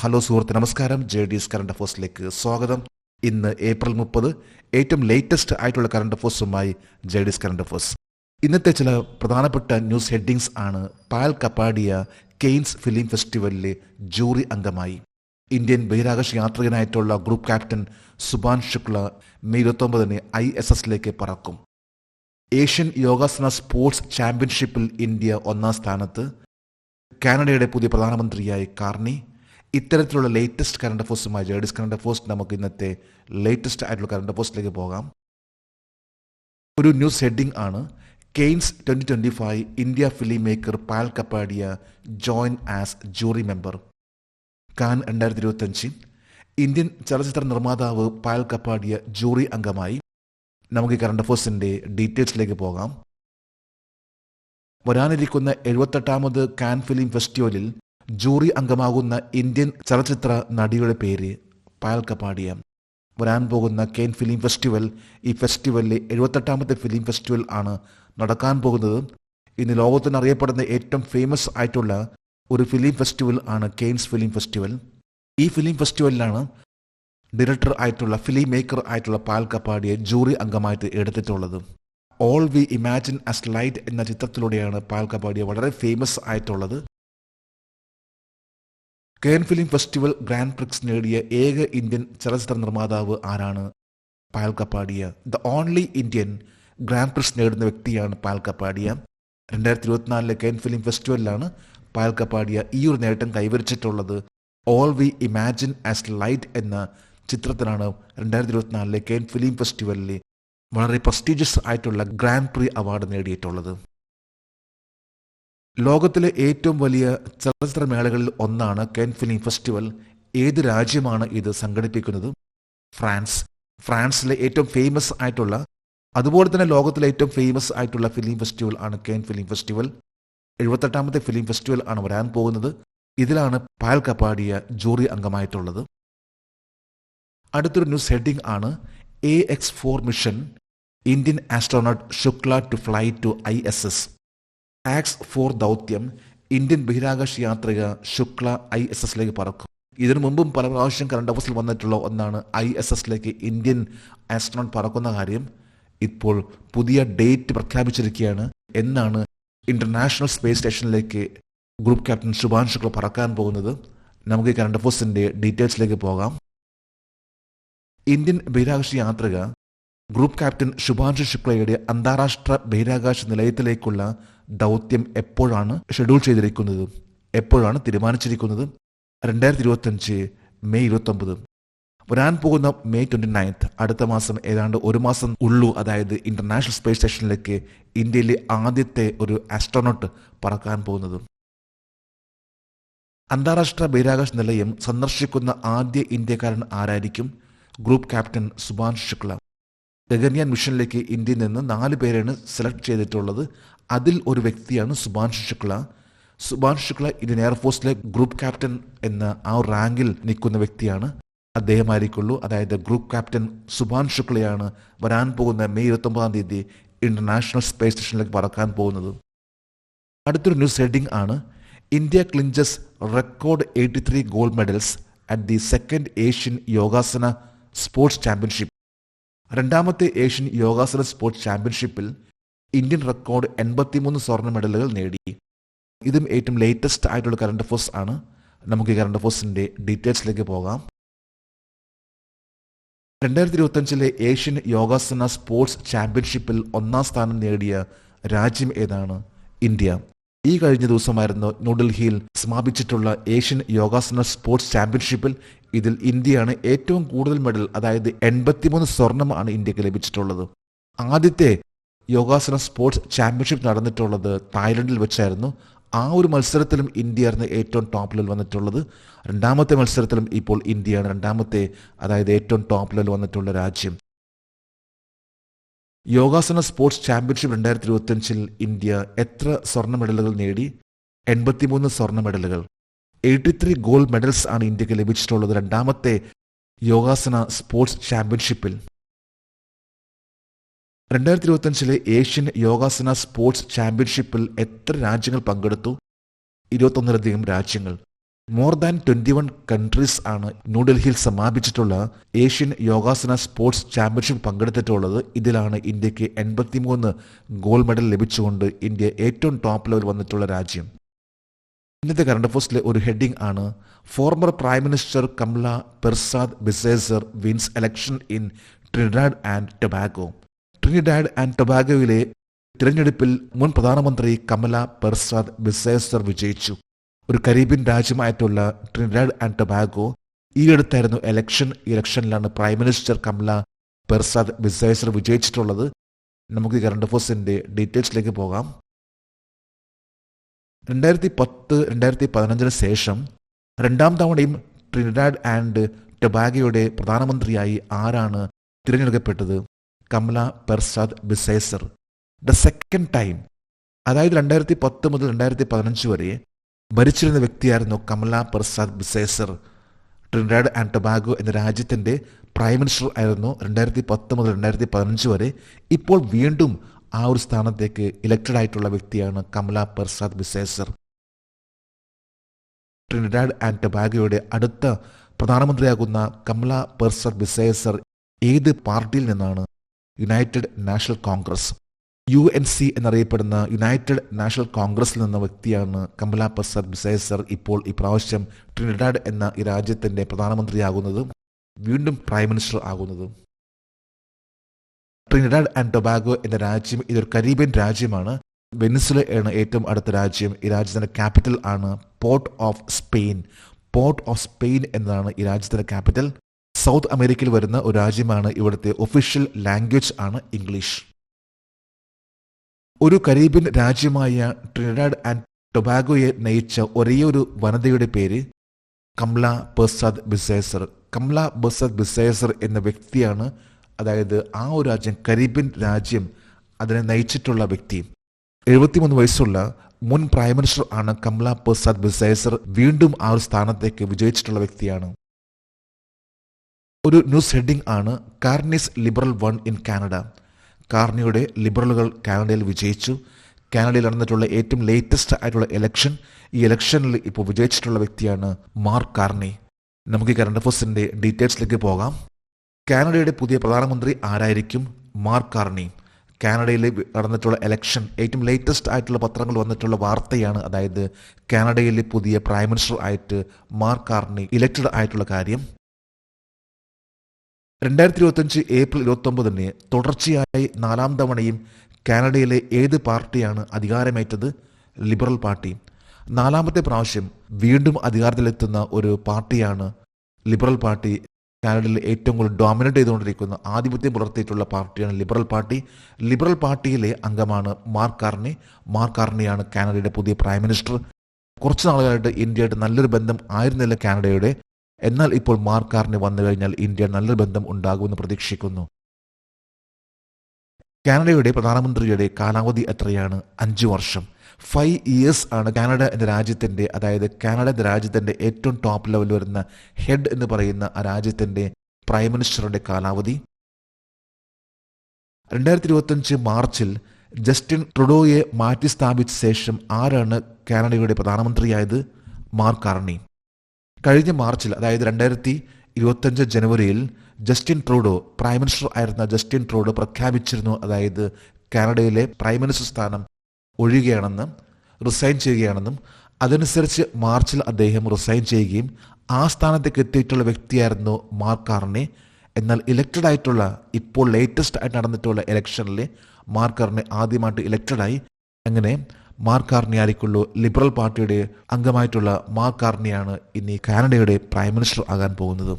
Hello സുഹൃത്ത്, നമസ്കാരം. JD's current അഫേഴ്സിലേക്ക് സ്വാഗതം. ഇന്ന് ഏപ്രിൽ 30, ഏറ്റവും ലേറ്റസ്റ്റ് ആയിട്ടുള്ള കറണ്ട് അഫേഴ്സുമായി JD's കറണ്ട് അഫേഴ്സ്. ഇന്നത്തെ ചില പ്രധാനപ്പെട്ട ന്യൂസ് ഹെഡിങ്സ് ആണ്. പായൽ കപ്പാഡിയ കെയ്ൻസ് ഫിലിം ഫെസ്റ്റിവലിലെ ജൂറി അംഗമായി. ഇന്ത്യൻ ബഹിരാകാശ യാത്രികനായിട്ടുള്ള group captain Subhan Shukla May 29 ISSലേക്ക് പറക്കും. ഏഷ്യൻ യോഗാസന സ്പോർട്സ് ചാമ്പ്യൻഷിപ്പിൽ ഇന്ത്യ 1ാം സ്ഥാനത്ത്. കാനഡയുടെ പുതിയ പ്രധാനമന്ത്രിയായി കാർണി. ഇത്തരത്തിലുള്ള ലേറ്റസ്റ്റ് കറണ്ട് അഫേഴ്സുമായി JD's കറണ്ട് അഫേഴ്സ്. നമുക്ക് ഇന്നത്തെ ലേറ്റസ്റ്റ് ആയിട്ടുള്ള കറണ്ട് അഫേഴ്സിലേക്ക് പോകാം. ഒരു ന്യൂസ് ഹെഡിംഗ് ആണ്: Cannes 2025 India film maker Payal Kapadia join as jury member. Cannes 2025 Indian ചലച്ചിത്ര നിർമ്മാതാവ് പായൽ കപ്പാഡിയ ജൂറി അംഗമായി. നമുക്ക് ഈ കറണ്ട് അഫേഴ്സിന്റെ ഡീറ്റെയിൽസിലേക്ക് പോകാം. വരാനിരിക്കുന്ന 78ാമത് കാൻ ഫിലിം ഫെസ്റ്റിവലിൽ ജൂറി അംഗമാകുന്ന ഇന്ത്യൻ ചലച്ചിത്ര നടിയുടെ പേര് പായൽ കപ്പാഡിയ. വരാൻ പോകുന്ന കെയ്ൻ ഫിലിം ഫെസ്റ്റിവൽ ഈ ഫെസ്റ്റിവലിലെ 78ാമത്തെ ഫിലിം ഫെസ്റ്റിവൽ ആണ് നടക്കാൻ പോകുന്നത്. ഇന്ന് ലോകത്തിന് അറിയപ്പെടുന്ന ഏറ്റവും ഫേമസ് ആയിട്ടുള്ള ഒരു ഫിലിം ഫെസ്റ്റിവൽ ആണ് കെയ്ൻസ് ഫിലിം ഫെസ്റ്റിവൽ. ഈ ഫിലിം ഫെസ്റ്റിവലിലാണ് ഡയറക്ടർ ആയിട്ടുള്ള ഫിലിം മേക്കർ ആയിട്ടുള്ള പായൽ കപ്പാഡിയെ ജൂറി അംഗമായിട്ട് എടുത്തിട്ടുള്ളത്. All we imagine as light എന്ന ചിത്രത്തിലൂടെയാണ് പായൽ കപ്പാഡിയ വളരെ ഫേമസ് ആയിട്ടുള്ളത്. Cannes film festival grand prix നേടിയ ഏക ഇന്ത്യൻ ചലച്ചിത്ര നിർമ്മാതാവ് ആരാണ്? Payal Kapadia. The only Indian grand prix നേടുന്ന വ്യക്തിയാണ് പായൽ കപ്പാഡിയ. 2024 കെയ്ൻ ഫിലിം ഫെസ്റ്റിവലിലാണ് പായൽ കപ്പാഡിയ ഈ ഒരു നേട്ടം കൈവരിച്ചിട്ടുള്ളത്. All we imagine as light എന്ന ചിത്രത്തിനാണ് 2024 കെയ്ൻ ഫിലിം ഫെസ്റ്റിവലിൽ വളരെ പ്രസ്റ്റീജിയസ് ആയിട്ടുള്ള ഗ്രാൻഡ് പ്രി അവാർഡ് നേടിയിട്ടുള്ളത്. ലോകത്തിലെ ഏറ്റവും വലിയ ചലച്ചിത്ര മേളകളിൽ ഒന്നാണ് കെയ്ൻ ഫിലിം ഫെസ്റ്റിവൽ. ഏത് രാജ്യമാണ് ഇത് സംഘടിപ്പിക്കുന്നത്? ഫ്രാൻസ്. ഫ്രാൻസിലെ ഏറ്റവും ഫേമസ് ആയിട്ടുള്ള, അതുപോലെ തന്നെ ലോകത്തിലെ ഏറ്റവും ഫേമസ് ആയിട്ടുള്ള ഫിലിം ഫെസ്റ്റിവൽ ആണ് കെയ്ൻ ഫിലിം ഫെസ്റ്റിവൽ. 78ാമത്തെ ഫിലിം ഫെസ്റ്റിവൽ ആണ് വരാൻ പോകുന്നത്. ഇതിലാണ് പായൽ കപ്പാഡിയ ജൂറി അംഗമായിട്ടുള്ളത്. അടുത്തൊരു ന്യൂസ് ഹെഡിംഗ് ആണ്: AX4 mission Indian astronaut Shukla to fly to ISS. AX4 ദൗത്യം ഇന്ത്യൻ ബഹിരാകാശ യാത്രിക ശുക്ല ISSലേക്ക് പറക്കും. ഇതിനു മുമ്പും പല പ്രാവശ്യം കറണ്ട് അഫേഴ്സിൽ വന്നിട്ടുള്ള ഒന്നാണ് ISSലേക്ക് ഇന്ത്യൻ ആസ്ട്രോനോട്ട് പറക്കുന്ന കാര്യം. ഇപ്പോൾ പുതിയ ഡേറ്റ് പ്രഖ്യാപിച്ചിരിക്കുകയാണ്. എന്നാണ് ഇന്റർനാഷണൽ സ്പേസ് സ്റ്റേഷനിലേക്ക് ഗ്രൂപ്പ് ക്യാപ്റ്റൻ സുഭാൻ ശുക്ല പറക്കാൻ പോകുന്നത്? നമുക്ക് ഈ കറണ്ട് അഫേഴ്സിന്റെ ഡീറ്റെയിൽസിലേക്ക് പോകാം. ഇന്ത്യൻ ബഹിരാകാശ യാത്രിക ഗ്രൂപ്പ് ക്യാപ്റ്റൻ ശുഭാൻഷു ശുക്ലയുടെ അന്താരാഷ്ട്ര ബഹിരാകാശ നിലയത്തിലേക്കുള്ള ദൗത്യം എപ്പോഴാണ് ഷെഡ്യൂൾ ചെയ്തിരിക്കുന്നത്? എപ്പോഴാണ് തീരുമാനിച്ചിരിക്കുന്നത്? 2025 മെയ് 29. വരാൻ പോകുന്ന മെയ് 29, അടുത്ത മാസം, ഏതാണ്ട് ഒരു മാസം ഉള്ളൂ. അതായത് ഇന്റർനാഷണൽ സ്പേസ് സ്റ്റേഷനിലേക്ക് ഇന്ത്യയിലെ ആദ്യത്തെ ഒരു ആസ്ട്രോനോട്ട് പറക്കാൻ പോകുന്നത്. അന്താരാഷ്ട്ര ബഹിരാകാശ നിലയം സന്ദർശിക്കുന്ന ആദ്യ ഇന്ത്യക്കാരൻ ആരായിരിക്കും? Group captain Subhan Shukla. ഗഗൻയാൻ മിഷനിലേക്ക് ഇന്ത്യയിൽ നിന്ന് 4 പേരാണ് സെലക്ട് ചെയ്തിട്ടുള്ളത്. അതിൽ ഒരു വ്യക്തിയാണ് സുഭാൻഷു ശുക്ല. സുഭാൻഷു ശുക്ല ഇന്ത്യൻ എയർഫോഴ്സിലെ ഗ്രൂപ്പ് ക്യാപ്റ്റൻ എന്ന ആ റാങ്കിൽ നിൽക്കുന്ന വ്യക്തിയാണ്. അദ്ദേഹമായിരിക്കുള്ളൂ. അതായത് ഗ്രൂപ്പ് ക്യാപ്റ്റൻ സുഭാൻ ശുക്ലയാണ് വരാൻ പോകുന്ന മെയ് 29 ഇന്റർനാഷണൽ സ്പേസ് സ്റ്റേഷനിലേക്ക് പറക്കാൻ പോകുന്നത്. അടുത്തൊരു ന്യൂസ് ഹെഡിംഗ് ആണ്: India clinches record 83 gold medals at the 2nd Asian Yogasana sports championship. 2ാമത്തെ ഏഷ്യൻ യോഗാസന സ്പോർട്സ് ചാമ്പ്യൻഷിപ്പിൽ ഇന്ത്യൻ റെക്കോർഡ് 83 സ്വർണ്ണ മെഡലുകൾ നേടി. ഇതും ഏറ്റവും ലേറ്റസ്റ്റ് ആയിട്ടുള്ള കറണ്ട് അഫേഴ്സ് ആണ്. നമുക്ക് ഈ കറണ്ട് അഫേഴ്സിന്റെ ഡീറ്റെയിൽസിലേക്ക് പോകാം. 2025 ഏഷ്യൻ യോഗാസന സ്പോർട്സ് ചാമ്പ്യൻഷിപ്പിൽ 1ാം സ്ഥാനം നേടിയ രാജ്യം ഏതാണ്? ഇന്ത്യ. ഈ കഴിഞ്ഞ ദിവസമായിരുന്നു ന്യൂഡൽഹിയിൽ സമാപിച്ചിട്ടുള്ള ഏഷ്യൻ യോഗാസന സ്പോർട്സ് ചാമ്പ്യൻഷിപ്പിൽ. ഇതിൽ ഇന്ത്യയാണ് ഏറ്റവും കൂടുതൽ മെഡൽ, അതായത് 83 സ്വർണ്ണമാണ് ഇന്ത്യക്ക് ലഭിച്ചിട്ടുള്ളത്. ആദ്യത്തെ യോഗാസന സ്പോർട്സ് ചാമ്പ്യൻഷിപ്പ് നടന്നിട്ടുള്ളത് തായ്ലൻഡിൽ വെച്ചായിരുന്നു. ആ ഒരു മത്സരത്തിലും ഇന്ത്യയായിരുന്നു ഏറ്റവും ടോപ്പ് ലെവൽ വന്നിട്ടുള്ളത്. 2ാമത്തെ മത്സരത്തിലും ഇപ്പോൾ ഇന്ത്യയാണ് രണ്ടാമത്തെ, അതായത് ഏറ്റവും ടോപ്പ് ലെവൽ വന്നിട്ടുള്ള രാജ്യം. യോഗാസന സ്പോർട്സ് ചാമ്പ്യൻഷിപ്പ് 2025 ഇന്ത്യ എത്ര സ്വർണ്ണ മെഡലുകൾ നേടി? 83 സ്വർണ്ണ മെഡലുകൾ. 83 ഗോൾഡ് മെഡൽസ് ആണ് ഇന്ത്യക്ക് ലഭിച്ചിട്ടുള്ളത് 2ാമത്തെ യോഗാസന സ്പോർട്സ് ചാമ്പ്യൻഷിപ്പിൽ. 2025 ഏഷ്യൻ യോഗാസന സ്പോർട്സ് ചാമ്പ്യൻഷിപ്പിൽ എത്ര രാജ്യങ്ങൾ പങ്കെടുത്തു? 21ലധികം രാജ്യങ്ങൾ. മോർ ദാൻ 21 കൺട്രീസ് ആണ് ന്യൂഡൽഹിയിൽ സമാപിച്ചിട്ടുള്ള ഏഷ്യൻ യോഗാസന സ്പോർട്സ് ചാമ്പ്യൻഷിപ്പ് പങ്കെടുത്തിട്ടുള്ളത്. ഇതിലാണ് ഇന്ത്യക്ക് 83 ഗോൾഡ് മെഡൽ ലഭിച്ചുകൊണ്ട് ഇന്ത്യ ഏറ്റവും ടോപ്പ് ലെവൽ വന്നിട്ടുള്ള രാജ്യം. ഇന്നത്തെ കറണ്ട് അഫയേഴ്സിലെ ഒരു ഹെഡിംഗ് ആണ് former prime minister Kamla Persad Bissessar wins election in Trinidad and Tobago. Trinidad and ടൊബാഗോയിലെ തിരഞ്ഞെടുപ്പിൽ മുൻ പ്രധാനമന്ത്രി കമല പെർസാദ് ബിസേസർ വിജയിച്ചു. ഒരു കരീബിയൻ രാജ്യമായിട്ടുള്ള ട്രിനിഡാഡ് ആൻഡ് ടൊബാഗോ ഈയടുത്തായിരുന്നു ഇലക്ഷനിലാണ് prime minister Kamla Persad Bissessar വിജയിച്ചിട്ടുള്ളത്. നമുക്ക് കറണ്ട് അഫയേഴ്സിന്റെ ഡീറ്റെയിൽസിലേക്ക് പോകാം. 2010-2015 ശേഷം രണ്ടാം തവണയും ട്രിനിഡാഡ് ആൻഡ് ടൊബാഗോയുടെ പ്രധാനമന്ത്രിയായി ആരാണ് തിരഞ്ഞെടുക്കപ്പെട്ടത്? Kamla Persad Bissessar. The second time, അതായത് 2010 മുതൽ 2015 വരെ ഭരിച്ചിരുന്ന വ്യക്തിയായിരുന്നു Kamla Persad Bissessar. Trinidad and Tobago എന്ന രാജ്യത്തിന്റെ പ്രൈം മിനിസ്റ്റർ ആയിരുന്നു 2010 മുതൽ 2015 വരെ. ഇപ്പോൾ വീണ്ടും ആ ഒരു സ്ഥാനത്തേക്ക് ഇലക്റ്റഡ് ആയിട്ടുള്ള വ്യക്തിയാണ് Kamala Persad Bissessar. Trinidad and ടൊബാഗോയുടെ അടുത്ത പ്രധാനമന്ത്രിയാകുന്ന കമല പെർസാദ് ബിസേസർ ഏത് പാർട്ടിയിൽ നിന്നാണ്? യുണൈറ്റഡ് നാഷണൽ കോൺഗ്രസ്, UNC എന്നറിയപ്പെടുന്ന യുണൈറ്റഡ് നാഷണൽ കോൺഗ്രസിൽ നിന്ന വ്യക്തിയാണ് കമല പെർസാദ് ബിസേസർ ഇപ്പോൾ ഇപ്രാവശ്യം ട്രിനിഡാഡ് എന്ന ഈ രാജ്യത്തിന്റെ പ്രധാനമന്ത്രിയാകുന്നത്, വീണ്ടും പ്രൈം മിനിസ്റ്റർ ആകുന്നത്. ട്രിനിഡാഡ് ആൻഡ് ടൊബാഗോ എന്ന രാജ്യം ഇതൊരു കരീബിയൻ രാജ്യമാണ്. വെനിസുലയാണ് ഏറ്റവും അടുത്ത രാജ്യം. ഈ രാജ്യത്തിന്റെ ക്യാപിറ്റൽ ആണ് port of Spain. Port of Spain എന്നതാണ് ഈ രാജ്യത്തിന്റെ ക്യാപിറ്റൽ. സൗത്ത് അമേരിക്കയിൽ വരുന്ന ഒരു രാജ്യമാണ്. ഇവിടുത്തെ ഒഫീഷ്യൽ ലാംഗ്വേജ് ആണ് ഇംഗ്ലീഷ്. ഒരു കരീബിയൻ രാജ്യമായ ട്രിനിഡാഡ് ആൻഡ് ടൊബാഗോയെ നയിച്ച ഒരേയൊരു വനിതയുടെ പേര് കമല പെർസാദ് ബിസേസർ. കമല പെർസാദ് ബിസേസർ എന്ന വ്യക്തിയാണ്, അതായത് ആ ഒരു രാജ്യം, കരീബിയൻ രാജ്യം, അതിനെ നയിച്ചിട്ടുള്ള വ്യക്തി. 73 വയസ്സുള്ള മുൻ പ്രൈം മിനിസ്റ്റർ ആണ് കമല പെർസാദ് ബിസേസർ. വീണ്ടും ആ ഒരു സ്ഥാനത്തേക്ക് വിജയിച്ചിട്ടുള്ള വ്യക്തിയാണ്. ഒരു ന്യൂസ് ഹെഡിംഗ് ആണ് carnis liberal one in Canada. കാർണിയുടെ ലിബറലുകൾ കാനഡയിൽ വിജയിച്ചു. കാനഡയിൽ നടന്നിട്ടുള്ള ഏറ്റവും ലേറ്റസ്റ്റ് ആയിട്ടുള്ള ഇലക്ഷൻ, ഈ ഇലക്ഷനിൽ ഇപ്പോൾ വിജയിച്ചിട്ടുള്ള വ്യക്തിയാണ് മാർക്ക് കാർണി. നമുക്ക് ഈ കറണ്ട് അഫയേഴ്സിന്റെ ഡീറ്റെയിൽസിലേക്ക് പോകാം. കാനഡയുടെ പുതിയ പ്രധാനമന്ത്രി ആരായിരിക്കും? Mark Carney. കാനഡയിൽ നടന്നിട്ടുള്ള ഇലക്ഷൻ ഏറ്റവും ലേറ്റസ്റ്റ് ആയിട്ടുള്ള പത്രങ്ങൾ വന്നിട്ടുള്ള വാർത്തയാണ്, അതായത് കാനഡയിലെ പുതിയ പ്രൈം മിനിസ്റ്റർ ആയിട്ട് മാർക്ക് കാർണി ഇലക്റ്റഡ് ആയിട്ടുള്ള കാര്യം. 2025 ഏപ്രിൽ 29 തുടർച്ചയായി 4ാം തവണയും കാനഡയിലെ ഏത് പാർട്ടിയാണ് അധികാരമേറ്റത്? Liberal party. 4ാമത്തെ പ്രാവശ്യം വീണ്ടും അധികാരത്തിലെത്തുന്ന ഒരു പാർട്ടിയാണ് ലിബറൽ പാർട്ടി. കാനഡയിൽ ഏറ്റവും കൂടുതൽ ഡോമിനേറ്റ് ചെയ്തുകൊണ്ടിരിക്കുന്ന, ആധിപത്യം പുലർത്തിയിട്ടുള്ള പാർട്ടിയാണ് ലിബറൽ പാർട്ടി. ലിബറൽ പാർട്ടിയിലെ അംഗമാണ് മാർക്ക് കാർണി. മാർക്ക് കാർണിയാണ് കാനഡയുടെ പുതിയ പ്രൈം മിനിസ്റ്റർ. കുറച്ച് നാളുകളായിട്ട് ഇന്ത്യയായിട്ട് നല്ലൊരു ബന്ധം ആയിരുന്നില്ല കാനഡയുടെ. എന്നാൽ ഇപ്പോൾ മാർക്ക് കാർണി വന്നു കഴിഞ്ഞാൽ ഇന്ത്യ നല്ലൊരു ബന്ധം ഉണ്ടാകുമെന്ന് പ്രതീക്ഷിക്കുന്നു. കാനഡയുടെ പ്രധാനമന്ത്രിയുടെ കാലാവധി എത്രയാണ്? 5 വർഷം. 5 ഇയേഴ്സ് ആണ് കാനഡ എന്ന രാജ്യത്തിന്റെ, അതായത് കാനഡ എന്ന രാജ്യത്തിന്റെ ഏറ്റവും ടോപ്പ് ലെവലിൽ വരുന്ന ഹെഡ് എന്ന് പറയുന്ന ആ രാജ്യത്തിന്റെ പ്രൈം മിനിസ്റ്ററുടെ കാലാവധി. 2025 മാർച്ചിൽ ജസ്റ്റിൻ ട്രുഡോയെ മാറ്റി സ്ഥാപിച്ച ശേഷം ആരാണ് കാനഡയുടെ പ്രധാനമന്ത്രിയായത്? Mark Carney. കഴിഞ്ഞ മാർച്ചിൽ, അതായത് 2025 ജനുവരിയിൽ ജസ്റ്റിൻ ട്രൂഡോ, പ്രൈം മിനിസ്റ്റർ ആയിരുന്ന ജസ്റ്റിൻ ട്രൂഡോ പ്രഖ്യാപിച്ചിരുന്നു, അതായത് കാനഡയിലെ പ്രൈം മിനിസ്റ്റർ സ്ഥാനം ഒഴിയുകയാണെന്നും റിസൈൻ ചെയ്യുകയാണെന്നും. അതനുസരിച്ച് മാർച്ചിൽ അദ്ദേഹം റിസൈൻ ചെയ്യുകയും ആ സ്ഥാനത്തേക്ക് എത്തിയിട്ടുള്ള വ്യക്തിയായിരുന്നു മാർക്ക് കാർണി. എന്നാൽ ഇലക്റ്റഡ് ആയിട്ടുള്ള, ഇപ്പോൾ ലേറ്റസ്റ്റ് ആയിട്ട് നടന്നിട്ടുള്ള ഇലക്ഷനിൽ മാർക്ക് കാർണി ആദ്യമായിട്ട് ഇലക്റ്റഡായി. അങ്ങനെ മാർക്ക് കാർണി ആയിരിക്കുള്ളൂ ലിബറൽ പാർട്ടിയുടെ അംഗമായിട്ടുള്ള മാർക്ക് കാർണിയാണ് ഇനി കാനഡയുടെ പ്രൈം മിനിസ്റ്റർ ആകാൻ പോകുന്നത്.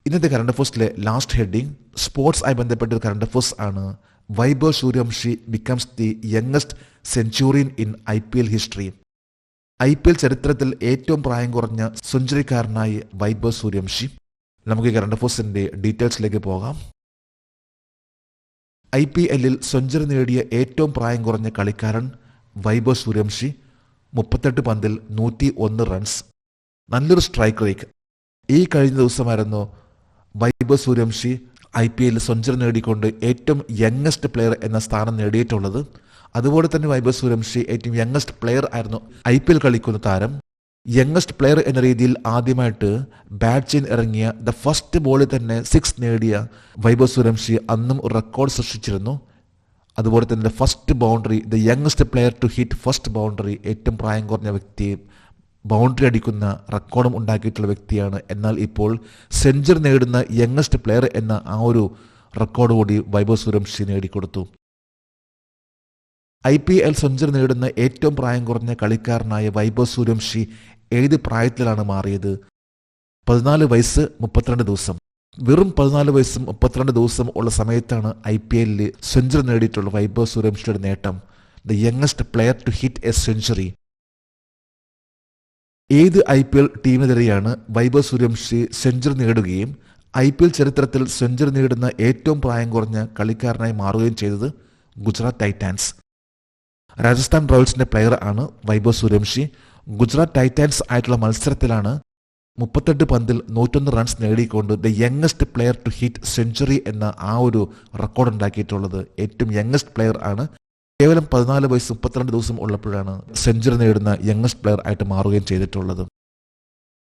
ഇന്നത്തെ കറണ്ട് അഫയേഴ്സിലെ ലാസ്റ്റ് ഹെഡിങ് സ്പോർട്സ് ആയി ബന്ധപ്പെട്ട കറണ്ട് അഫയേഴ്സ് ആണ്. Vaibhav Suryavanshi becomes the youngest centurion in IPL history. IPL ചരിത്രത്തിൽ ഏറ്റവും പ്രായം കുറഞ്ഞ സെഞ്ചുറിക്കാരനായി വൈഭവ് സൂര്യവംശി. നമുക്ക് ഈ കറണ്ട് അഫയേഴ്സിന്റെ ഡീറ്റെയിൽസിലേക്ക് പോകാം. IPLൽ സെഞ്ചുറി നേടിയ ഏറ്റവും പ്രായം കുറഞ്ഞ കളിക്കാരൻ വൈഭവ് സൂര്യവംശി. 38 പന്തിൽ 101 റൺസ്. നല്ലൊരു സ്ട്രൈക്ക് റേറ്റ്. ഈ കഴിഞ്ഞ ദിവസമായിരുന്നു വൈഭവ് സൂര്യവംശി IPL സെഞ്ചുറി നേടിക്കൊണ്ട് ഏറ്റവും യങ്ങസ്റ്റ് പ്ലെയർ എന്ന സ്ഥാനം നേടിയിട്ടുള്ളത്. അതുപോലെ തന്നെ വൈഭവ് സൂര്യവംശി ഏറ്റവും യങ്ങസ്റ്റ് പ്ലെയർ ആയിരുന്നു IPL കളിക്കുന്ന താരം. യങ്ങസ്റ്റ് പ്ലെയർ എന്ന രീതിയിൽ ആദ്യമായിട്ട് ബാറ്റ് ചെയ്യാൻ ഇറങ്ങിയ ദ ഫസ്റ്റ് ബോളിൽ തന്നെ 6 നേടിയ വൈഭവ് സൂര്യവംശി അന്നും ഒരു റെക്കോർഡ് സൃഷ്ടിച്ചിരുന്നു. അതുപോലെ തന്നെ first boundary, the youngest player to hit first boundary, ഏറ്റവും പ്രായം കുറഞ്ഞ വ്യക്തി ബൗണ്ടറി അടിക്കുന്ന റെക്കോർഡും ഉണ്ടാക്കിയിട്ടുള്ള വ്യക്തിയാണ്. എന്നാൽ ഇപ്പോൾ സെഞ്ചുറി നേടുന്ന യങ്ങസ്റ്റ് പ്ലെയർ എന്ന ആ ഒരു റെക്കോർഡ് കൂടി വൈഭവ് സൂര്യവംശി നേടിക്കൊടുത്തു. IPL സെഞ്ചുറി നേടുന്ന ഏറ്റവും പ്രായം കുറഞ്ഞ കളിക്കാരനായ വൈഭവ് സൂര്യവംശി ഏത് പ്രായത്തിലാണ് മാറിയത്? 14 വയസ്സ് 32 ദിവസം. വെറും 14 വയസ്സും 32 ദിവസം ഉള്ള സമയത്താണ് IPL സെഞ്ചുറി നേടിയിട്ടുള്ള വൈഭവ് സൂര്യവംശിയുടെ നേട്ടം. The youngest player to hit a century. ഏത് IPL ടീമിനെതിരെയാണ് വൈഭവ് സൂര്യവംശി സെഞ്ചുറി നേടുകയും IPL ചരിത്രത്തിൽ സെഞ്ചുറി നേടുന്ന ഏറ്റവും പ്രായം കുറഞ്ഞ കളിക്കാരനായി മാറുകയും ചെയ്തത്? ഗുജറാത്ത് ടൈറ്റാൻസ്. രാജസ്ഥാൻ റോയൽസിന്റെ പ്ലെയർ ആണ് വൈഭവ് സൂര്യവംശി. ഗുജറാത്ത് ടൈറ്റാൻസ് ആയിട്ടുള്ള മത്സരത്തിലാണ് 38 പന്തിൽ 101 റൺസ് നേടിക്കൊണ്ട് the youngest player to hit century എന്ന ആ ഒരു റെക്കോർഡ് ഉണ്ടാക്കിയിട്ടുള്ളത്. ഏറ്റവും യങ്ങസ്റ്റ് പ്ലെയർ ആണ്. കേവലം 14 വയസ്സ് 32 ദിവസം ഉള്ളപ്പോഴാണ് സെഞ്ചുറി നേടുന്ന യങ്ങസ്റ്റ് പ്ലെയർ ആയിട്ട് മാറുകയും ചെയ്തിട്ടുള്ളത്.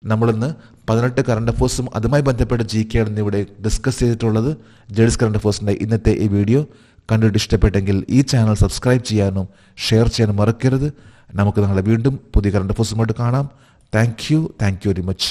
നമ്മളിന്ന് 18 കറണ്ട് അഫേഴ്സും അതുമായി ബന്ധപ്പെട്ട GK ആണ് ഇവിടെ ഡിസ്കസ് ചെയ്തിട്ടുള്ളത്. ജേഴ്സ് കറണ്ട് അഫേഴ്സിന്റെ ഇന്നത്തെ ഈ വീഡിയോ കണ്ടിട്ട് ഇഷ്ടപ്പെട്ടെങ്കിൽ ഈ ചാനൽ സബ്സ്ക്രൈബ് ചെയ്യാനും ഷെയർ ചെയ്യാനും മറക്കരുത്. നമുക്ക് നാളെ വീണ്ടും പുതിയ കറണ്ട് അഫേഴ്സുമായിട്ട് കാണാം. Thank you very much.